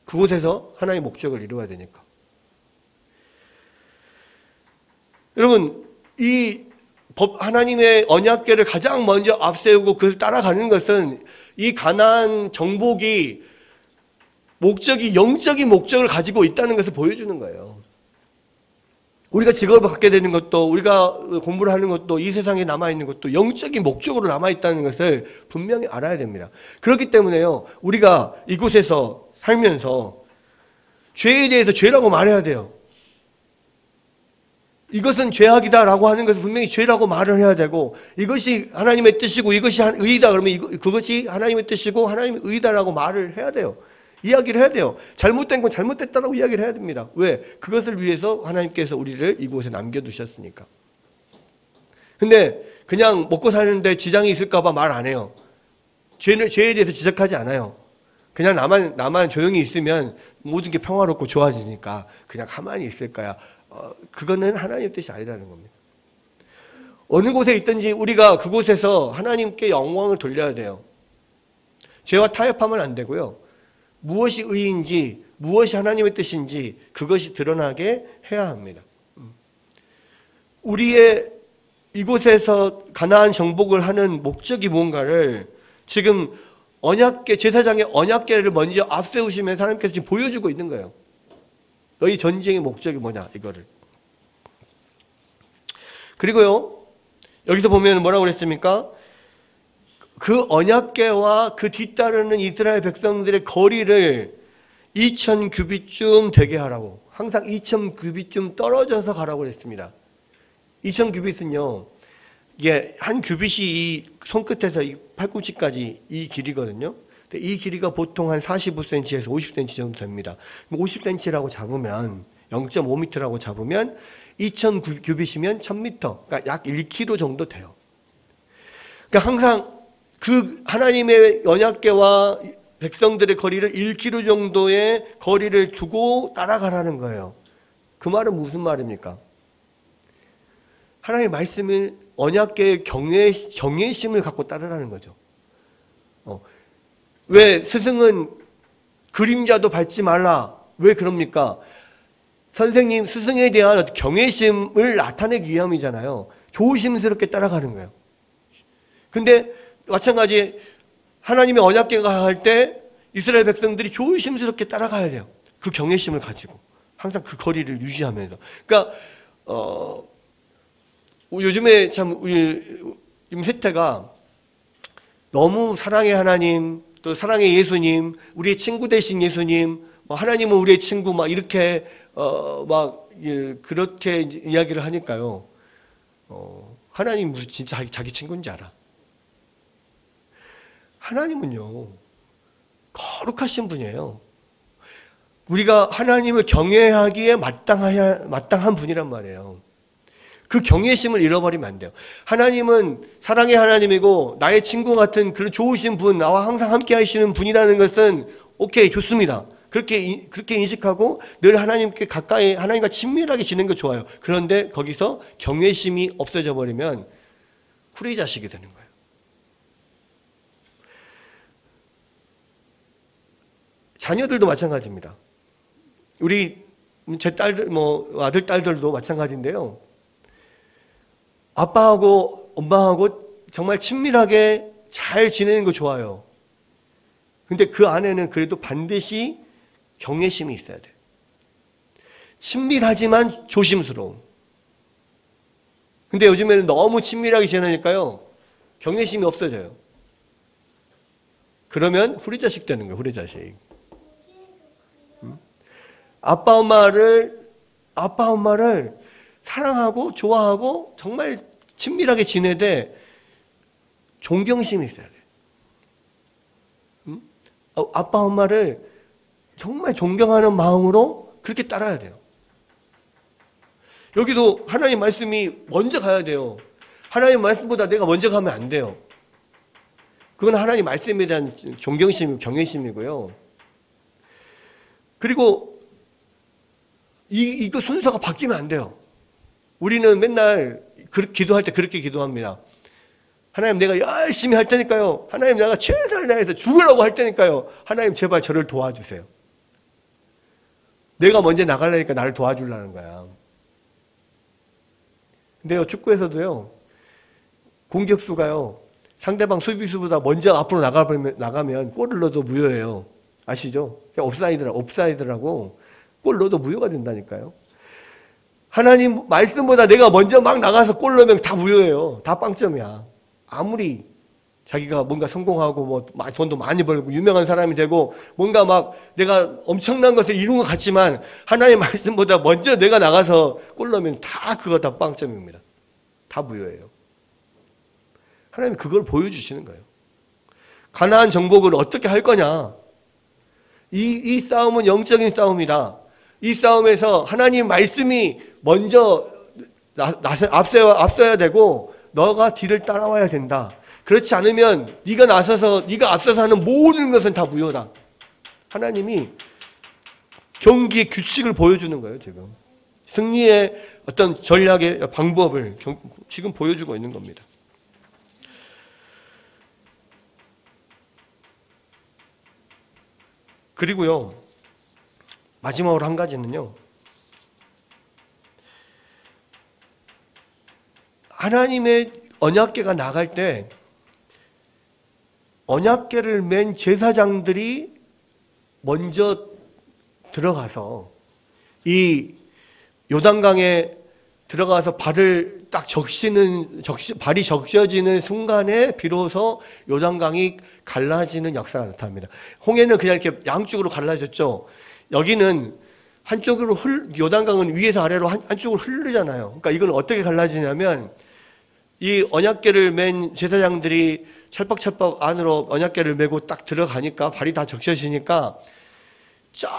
그곳에서 하나님의 목적을 이루어야 되니까. 여러분, 하나님의 언약궤를 가장 먼저 앞세우고 그것을 따라가는 것은 이 가나안 정복이 영적인 목적을 가지고 있다는 것을 보여주는 거예요. 우리가 직업을 갖게 되는 것도, 우리가 공부를 하는 것도, 이 세상에 남아있는 것도 영적인 목적으로 남아있다는 것을 분명히 알아야 됩니다. 그렇기 때문에요, 우리가 이곳에서 살면서 죄에 대해서 죄라고 말해야 돼요. 이것은 죄악이다라고 하는 것은 분명히 죄라고 말을 해야 되고, 이것이 하나님의 뜻이고 이것이 의이다 그러면 그것이 하나님의 뜻이고 하나님의 의이다라고 말을 해야 돼요. 이야기를 해야 돼요. 잘못된 건 잘못됐다라고 이야기를 해야 됩니다. 왜? 그것을 위해서 하나님께서 우리를 이곳에 남겨두셨으니까. 근데 그냥 먹고 사는데 지장이 있을까 봐 말 안 해요. 죄에 대해서 지적하지 않아요. 그냥 나만 조용히 있으면 모든 게 평화롭고 좋아지니까 그냥 가만히 있을 거야. 그거는 하나님의 뜻이 아니라는 겁니다. 어느 곳에 있든지 우리가 그곳에서 하나님께 영광을 돌려야 돼요. 죄와 타협하면 안 되고요. 무엇이 의인지, 무엇이 하나님의 뜻인지 그것이 드러나게 해야 합니다. 우리의 이곳에서 가나안 정복을 하는 목적이 뭔가를 지금 언약궤, 제사장의 언약궤를 먼저 앞세우시면서 하나님께서 지금 보여주고 있는 거예요. 너희 전쟁의 목적이 뭐냐, 이거를. 그리고요, 여기서 보면 뭐라고 그랬습니까? 그 언약궤와 그 뒤따르는 이스라엘 백성들의 거리를 2000규빗쯤 되게 하라고. 항상 2000규빗쯤 떨어져서 가라고 그랬습니다. 2000규빗은요, 이게 한 규빗이 이 손끝에서 이 팔꿈치까지 이 길이거든요. 이 길이가 보통 한 45cm에서 50cm 정도 됩니다. 50cm라고 잡으면 0.5m라고 잡으면 2000규빗이면 1000m, 그러니까 약 1km 정도 돼요. 그러니까 항상 그 하나님의 언약궤와 백성들의 거리를 1km 정도의 거리를 두고 따라가라는 거예요. 그 말은 무슨 말입니까? 하나님의 말씀을 언약궤의 경외심을 갖고 따르라는 거죠. 왜 스승은 그림자도 밟지 말라? 왜 그럽니까? 선생님, 스승에 대한 경외심을 나타내기 위함이잖아요. 조심스럽게 따라가는 거예요. 근데 마찬가지 하나님의 언약궤가 할 때 이스라엘 백성들이 조심스럽게 따라가야 돼요. 그 경외심을 가지고 항상 그 거리를 유지하면서. 그러니까 요즘에 참 우리 임세태가 너무 사랑의 하나님, 또 사랑의 예수님, 우리의 친구 되신 예수님, 하나님은 우리의 친구, 막 이렇게 그렇게 이야기를 하니까요. 하나님 무슨 진짜 자기 친구인지 알아. 하나님은요, 거룩하신 분이에요. 우리가 하나님을 경외하기에 마땅한 분이란 말이에요. 그 경외심을 잃어버리면 안 돼요. 하나님은 사랑의 하나님이고 나의 친구 같은 그런 좋으신 분, 나와 항상 함께 하시는 분이라는 것은 오케이, 좋습니다. 그렇게 인식하고 늘 하나님께 가까이, 하나님과 친밀하게 지내는 거 좋아요. 그런데 거기서 경외심이 없어져 버리면 후레 자식이 되는 거예요. 자녀들도 마찬가지입니다. 우리 제 딸들, 아들, 딸들도 마찬가지인데요. 아빠하고 엄마하고 정말 친밀하게 잘 지내는 거 좋아요. 근데 그 안에는 그래도 반드시 경외심이 있어야 돼요. 친밀하지만 조심스러움. 근데 요즘에는 너무 친밀하게 지내니까요, 경외심이 없어져요. 그러면 후리자식 되는 거예요, 후리자식. 아빠, 엄마를 사랑하고 좋아하고 정말 친밀하게 지내되 존경심이 있어야 돼요. 아빠, 엄마를 정말 존경하는 마음으로 그렇게 따라야 돼요. 여기도 하나님 말씀이 먼저 가야 돼요. 하나님 말씀보다 내가 먼저 가면 안 돼요. 그건 하나님 말씀에 대한 존경심, 경외심이고요. 그리고 이거 순서가 바뀌면 안 돼요. 우리는 맨날 기도할 때 그렇게 기도합니다. 하나님, 내가 열심히 할 테니까요. 하나님, 내가 최선을 다해서 죽으라고 할 테니까요. 하나님, 제발 저를 도와주세요. 내가 먼저 나가려니까 나를 도와주려는 거야. 근데요, 축구에서도요, 공격수가요, 상대방 수비수보다 먼저 앞으로 나가면 골을 넣어도 무효예요. 아시죠? 옵사이드라고 골 넣어도 무효가 된다니까요. 하나님 말씀보다 내가 먼저 막 나가서 골 넣으면 다 무효예요. 다 빵점이야. 아무리 자기가 뭔가 성공하고 돈도 많이 벌고 유명한 사람이 되고 뭔가 막 내가 엄청난 것을 이룬 것 같지만 하나님 말씀보다 먼저 내가 나가서 골 넣으면 다 그거 다 빵점입니다. 다 무효예요. 하나님이 그걸 보여주시는 거예요. 가나안 정복을 어떻게 할 거냐. 이 싸움은 영적인 싸움이다. 이 싸움에서 하나님 말씀이 먼저 앞서야 되고 너가 뒤를 따라와야 된다. 그렇지 않으면 네가 앞서서 하는 모든 것은 다 무효다. 하나님이 경기의 규칙을 보여주는 거예요, 지금. 승리의 어떤 전략의 방법을 지금 보여주고 있는 겁니다. 그리고요, 마지막으로 한 가지는요, 하나님의 언약궤가 나갈 때 언약궤를 맨 제사장들이 먼저 들어가서 이 요단강에 들어가서 발을 딱 발이 적셔지는 순간에 비로소 요단강이 갈라지는 역사가 나타납니다. 홍해는 그냥 이렇게 양쪽으로 갈라졌죠. 여기는 한쪽으로 요단강은 위에서 아래로 한쪽으로 흐르잖아요. 그러니까 이건 어떻게 갈라지냐면 이 언약궤를 맨 제사장들이 찰박찰박 안으로 언약궤를 메고 딱 들어가니까 발이 다 적셔지니까 저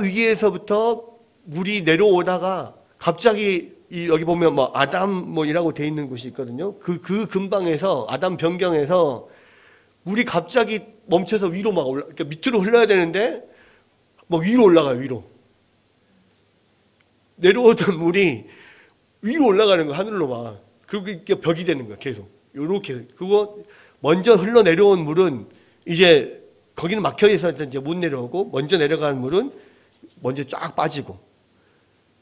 위에서부터 물이 내려오다가 갑자기 여기 보면 뭐 아담이라고 돼 있는 곳이 있거든요. 그 근방에서 아담 변경에서 물이 갑자기 멈춰서 위로 막 그러니까 밑으로 흘러야 되는데 막 위로 올라가요. 위로 내려오던 물이 위로 올라가는 거 하늘로 막. 그리고 이게 벽이 되는 거야. 계속 요렇게. 그거 먼저 흘러 내려온 물은 이제 거기는 막혀 있어서 이제 못 내려오고 먼저 내려간 물은 먼저 쫙 빠지고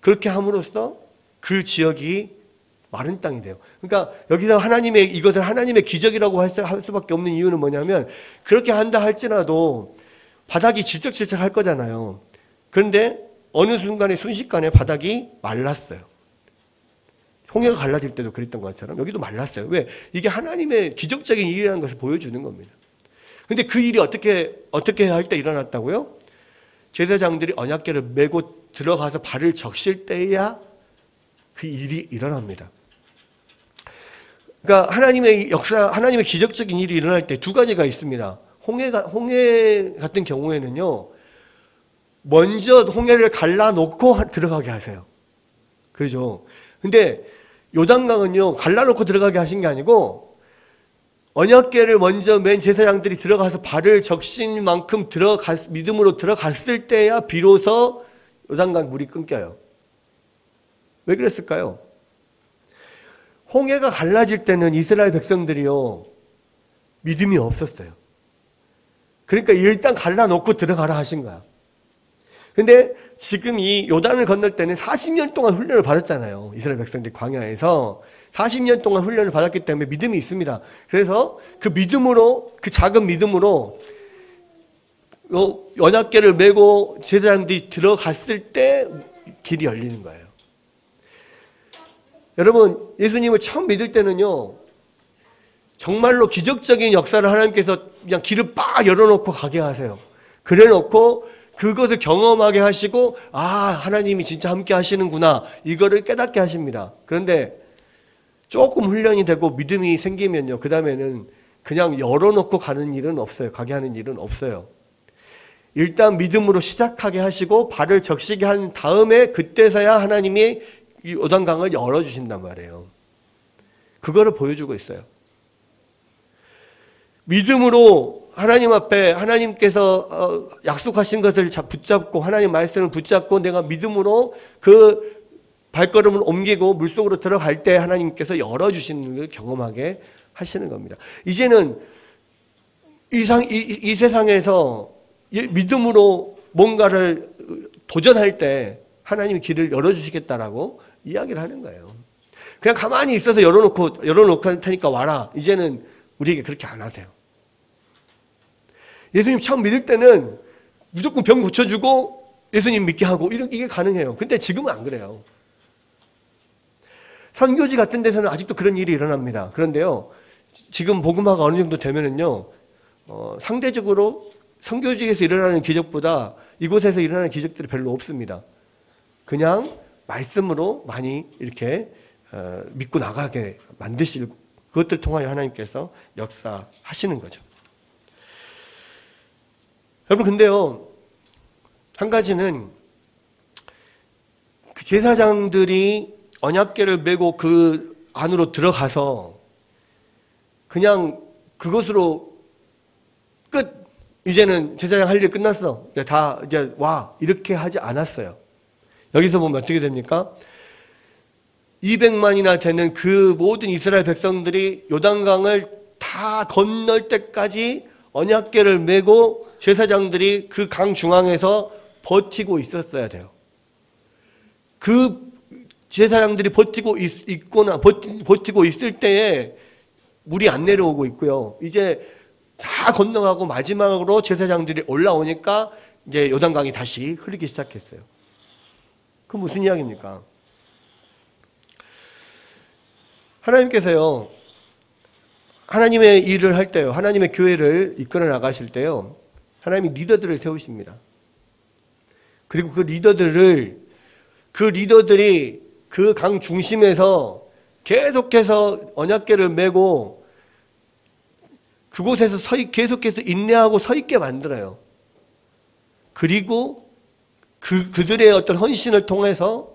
그렇게 함으로써 그 지역이 마른 땅이 돼요. 그러니까 여기서 이것을 하나님의 기적이라고 할 수밖에 없는 이유는 뭐냐면 그렇게 한다 할지라도 바닥이 질척질척 할 거잖아요. 그런데 어느 순간에 순식간에 바닥이 말랐어요. 홍해가 갈라질 때도 그랬던 것처럼 여기도 말랐어요. 왜? 이게 하나님의 기적적인 일이라는 것을 보여주는 겁니다. 근데 그 일이 어떻게 할 때 일어났다고요? 제사장들이 언약궤를 메고 들어가서 발을 적실 때야 그 일이 일어납니다. 그러니까 하나님의 역사, 하나님의 기적적인 일이 일어날 때 두 가지가 있습니다. 홍해 같은 경우에는요, 먼저 홍해를 갈라놓고 들어가게 하세요. 그렇죠? 근데 요단강은요, 갈라놓고 들어가게 하신 게 아니고 언약궤를 먼저 맨 제사장들이 들어가서 발을 적신 만큼 믿음으로 들어갔을 때야 비로소 요단강 물이 끊겨요. 왜 그랬을까요? 홍해가 갈라질 때는 이스라엘 백성들이요, 믿음이 없었어요. 그러니까 일단 갈라놓고 들어가라 하신 거야. 근데 지금 이 요단을 건널 때는 40년 동안 훈련을 받았잖아요. 이스라엘 백성들이 광야에서 40년 동안 훈련을 받았기 때문에 믿음이 있습니다. 그래서 그 믿음으로, 그 작은 믿음으로 언약궤를 메고 제사장들이 들어갔을 때 길이 열리는 거예요. 여러분, 예수님을 처음 믿을 때는요, 정말로 기적적인 역사를 하나님께서 그냥 길을 빡 열어놓고 가게 하세요. 그래 놓고 그것을 경험하게 하시고, 아, 하나님이 진짜 함께 하시는구나, 이거를 깨닫게 하십니다. 그런데 조금 훈련이 되고 믿음이 생기면요, 그 다음에는 그냥 열어놓고 가는 일은 없어요. 가게 하는 일은 없어요. 일단 믿음으로 시작하게 하시고 발을 적시게 한 다음에 그때서야 하나님이 이 요단강을 열어주신단 말이에요. 그거를 보여주고 있어요. 믿음으로 하나님 앞에 하나님께서 약속하신 것을 붙잡고 하나님 말씀을 붙잡고 내가 믿음으로 그 발걸음을 옮기고 물속으로 들어갈 때 하나님께서 열어주시는 걸 경험하게 하시는 겁니다. 이제는 이 세상에서 믿음으로 뭔가를 도전할 때 하나님이 길을 열어주시겠다라고 이야기를 하는 거예요. 그냥 가만히 있어서 열어놓고 할 테니까 와라. 이제는 우리에게 그렇게 안 하세요. 예수님 처음 믿을 때는 무조건 병 고쳐주고 예수님 믿게 하고 이게 가능해요. 근데 지금은 안 그래요. 선교지 같은 데서는 아직도 그런 일이 일어납니다. 그런데요, 지금 복음화가 어느 정도 되면은요, 상대적으로 선교지에서 일어나는 기적보다 이곳에서 일어나는 기적들이 별로 없습니다. 그냥 말씀으로 많이 이렇게 믿고 나가게 만드시고 그것들을 통하여 하나님께서 역사하시는 거죠. 여러분, 근데요, 한 가지는 그 제사장들이 언약궤를 메고 그 안으로 들어가서 그냥 그것으로 끝, 이제는 제사장 할 일 끝났어, 이제 와, 이렇게 하지 않았어요. 여기서 보면 어떻게 됩니까? 200만이나 되는 그 모든 이스라엘 백성들이 요단강을 다 건널 때까지 언약궤를 메고 제사장들이 그 강 중앙에서 버티고 있었어야 돼요. 그 제사장들이 버티고 있을 때에 물이 안 내려오고 있고요. 이제 다 건너가고 마지막으로 제사장들이 올라오니까 이제 요단강이 다시 흐르기 시작했어요. 그 무슨 이야기입니까? 하나님께서요, 하나님의 일을 할 때요, 하나님의 교회를 이끌어 나가실 때요, 하나님이 리더들을 세우십니다. 그리고 그 리더들이 그 강 중심에서 계속해서 언약궤를 메고 그곳에서 계속해서 인내하고 서 있게 만들어요. 그리고 그들의 어떤 헌신을 통해서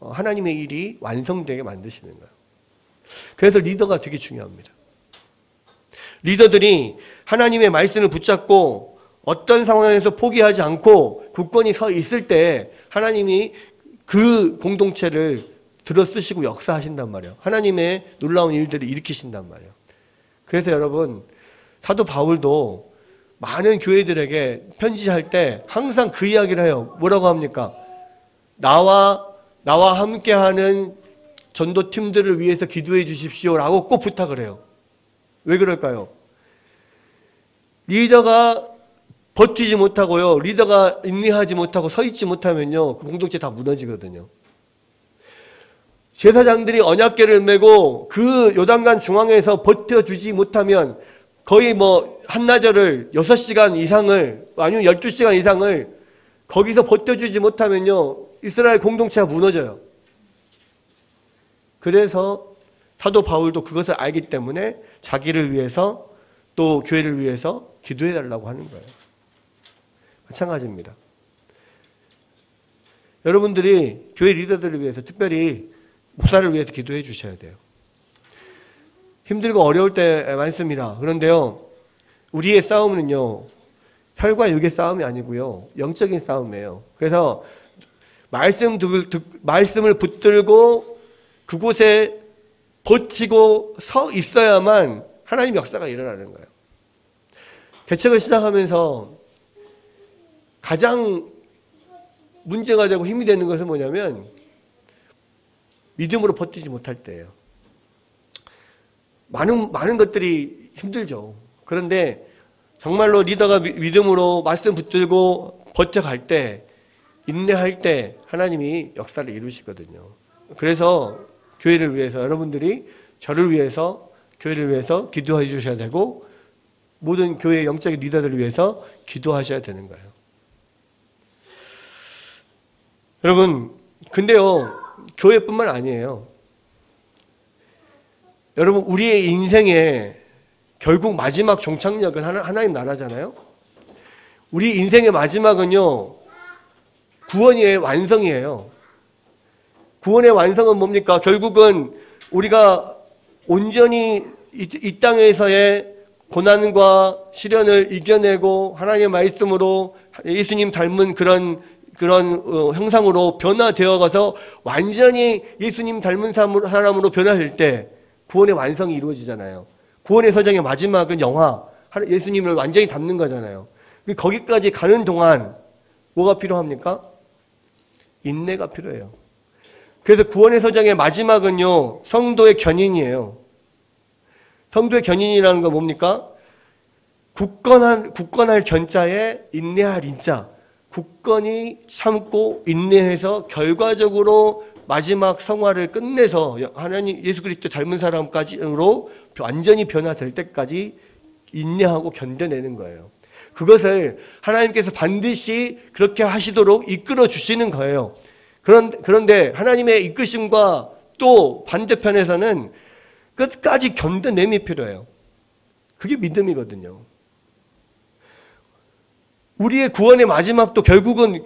하나님의 일이 완성되게 만드시는 거예요. 그래서 리더가 되게 중요합니다. 리더들이 하나님의 말씀을 붙잡고 어떤 상황에서 포기하지 않고 굳건히 서 있을 때 하나님이 그 공동체를 들어쓰시고 역사하신단 말이에요. 하나님의 놀라운 일들을 일으키신단 말이에요. 그래서 여러분, 사도 바울도 많은 교회들에게 편지할 때 항상 그 이야기를 해요. 뭐라고 합니까? 나와 함께하는 전도팀들을 위해서 기도해 주십시오라고 꼭 부탁을 해요. 왜 그럴까요? 리더가 버티지 못하고요, 리더가 인내하지 못하고 서 있지 못하면요, 그 공동체 다 무너지거든요. 제사장들이 언약궤를 메고 그 요단강 중앙에서 버텨주지 못하면 거의 한나절을 6시간 이상을 아니면 12시간 이상을 거기서 버텨주지 못하면요, 이스라엘 공동체가 무너져요. 그래서 사도 바울도 그것을 알기 때문에 자기를 위해서 또 교회를 위해서 기도해 달라고 하는 거예요. 마찬가지입니다. 여러분들이 교회 리더들을 위해서, 특별히 목사를 위해서 기도해 주셔야 돼요. 힘들고 어려울 때 많습니다. 그런데요, 우리의 싸움은요, 혈과 육의 싸움이 아니고요, 영적인 싸움이에요. 그래서 말씀을 붙들고 그곳에 버티고 서 있어야만 하나님 역사가 일어나는 거예요. 개척을 시작하면서 가장 문제가 되고 힘이 되는 것은 뭐냐면 믿음으로 버티지 못할 때예요. 많은 것들이 힘들죠. 그런데 정말로 리더가 믿음으로 말씀 붙들고 버텨갈 때, 인내할 때 하나님이 역사를 이루시거든요. 그래서 교회를 위해서, 여러분들이 저를 위해서, 교회를 위해서 기도해 주셔야 되고 모든 교회 영적인 리더들을 위해서 기도하셔야 되는 거예요. 여러분, 근데요, 교회뿐만 아니에요. 여러분, 우리의 인생에 결국 마지막 종착역은 하나님 나라잖아요. 우리 인생의 마지막은요, 구원의 완성이에요. 구원의 완성은 뭡니까? 결국은 우리가 온전히 이 땅에서의 고난과 시련을 이겨내고 하나님의 말씀으로 예수님 닮은 그런 형상으로 변화되어 가서 완전히 예수님 닮은 사람으로 변화될 때 구원의 완성이 이루어지잖아요. 구원의 서정의 마지막은 예수님을 완전히 닮는 거잖아요. 거기까지 가는 동안 뭐가 필요합니까? 인내가 필요해요. 그래서 구원의 서정의 마지막은요, 성도의 견인이에요. 성도의 견인이라는 건 뭡니까? 굳건할 견자에 인내할 인자. 굳건히 참고 인내해서 결과적으로 마지막 성화를 끝내서 하나님 예수 그리스도 닮은 사람까지로 완전히 변화될 때까지 인내하고 견뎌내는 거예요. 그것을 하나님께서 반드시 그렇게 하시도록 이끌어 주시는 거예요. 그런데 하나님의 이끄심과 또 반대편에서는 끝까지 견뎌냄이 필요해요. 그게 믿음이거든요. 우리의 구원의 마지막도 결국은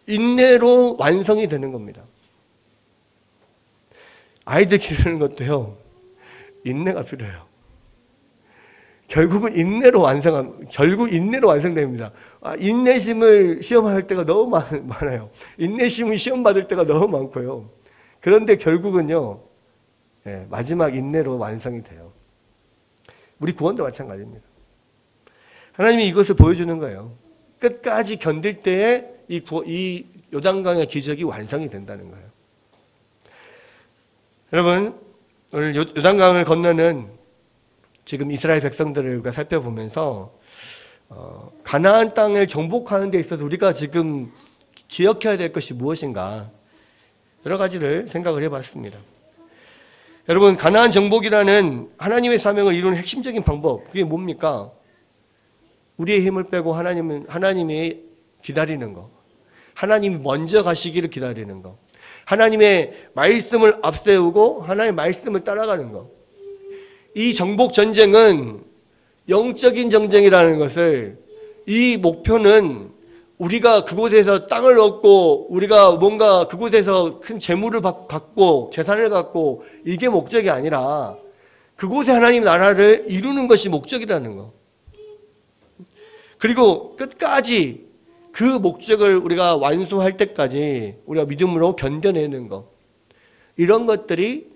인내로 완성이 되는 겁니다. 아이들 기르는 것도요, 인내가 필요해요. 결국 인내로 완성됩니다. 인내심을 시험할 때가 너무 많아요. 인내심을 시험 받을 때가 너무 많고요. 그런데 결국은요, 마지막 인내로 완성이 돼요. 우리 구원도 마찬가지입니다. 하나님이 이것을 보여주는 거예요. 끝까지 견딜 때에 이 요단강의 기적이 완성이 된다는 거예요. 여러분, 오늘 요단강을 건너는 지금 이스라엘 백성들을 우리가 살펴보면서 가나안 땅을 정복하는 데 있어서 우리가 지금 기억해야 될 것이 무엇인가 여러 가지를 생각을 해봤습니다. 여러분, 가나안 정복이라는 하나님의 사명을 이루는 핵심적인 방법, 그게 뭡니까? 우리의 힘을 빼고 하나님이 기다리는 거, 하나님이 먼저 가시기를 기다리는 거, 하나님의 말씀을 앞세우고 하나님의 말씀을 따라가는 거. 이 정복 전쟁은 영적인 전쟁이라는 것을, 이 목표는 우리가 그곳에서 땅을 얻고 우리가 뭔가 그곳에서 큰 재물을 갖고 재산을 갖고 이게 목적이 아니라 그곳에 하나님 나라를 이루는 것이 목적이라는 거. 그리고 끝까지 그 목적을 우리가 완수할 때까지 우리가 믿음으로 견뎌내는 것. 이런 것들이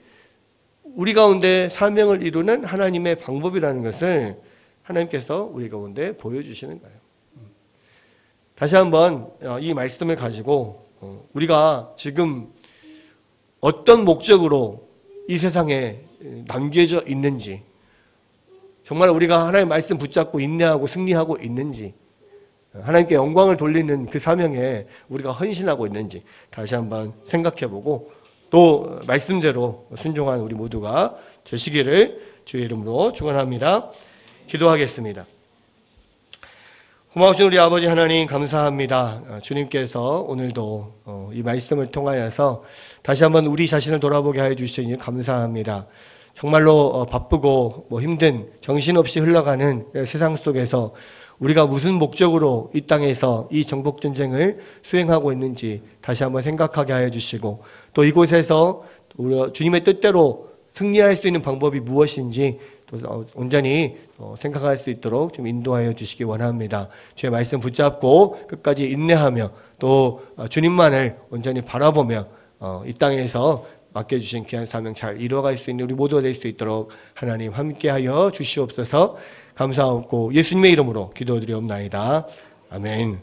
우리 가운데 사명을 이루는 하나님의 방법이라는 것을 하나님께서 우리 가운데 보여주시는 거예요. 다시 한번 이 말씀을 가지고 우리가 지금 어떤 목적으로 이 세상에 남겨져 있는지, 정말 우리가 하나님의 말씀 붙잡고 인내하고 승리하고 있는지, 하나님께 영광을 돌리는 그 사명에 우리가 헌신하고 있는지 다시 한번 생각해보고 또 말씀대로 순종한 우리 모두가 되시기를 주의 이름으로 축원합니다. 기도하겠습니다. 고마우신 우리 아버지 하나님 감사합니다. 주님께서 오늘도 이 말씀을 통하여서 다시 한번 우리 자신을 돌아보게 하여 주시니 감사합니다. 정말로 바쁘고 힘든 정신없이 흘러가는 세상 속에서 우리가 무슨 목적으로 이 땅에서 이 정복전쟁을 수행하고 있는지 다시 한번 생각하게 하여 주시고, 또 이곳에서 우리 주님의 뜻대로 승리할 수 있는 방법이 무엇인지 또 온전히 생각할 수 있도록 좀 인도하여 주시기 원합니다. 주의 말씀 붙잡고 끝까지 인내하며 또 주님만을 온전히 바라보며 이 땅에서 맡겨주신 귀한 사명 잘 이루어갈 수 있는 우리 모두가 될 수 있도록 하나님 함께하여 주시옵소서. 감사하고 예수님의 이름으로 기도드리옵나이다. 아멘.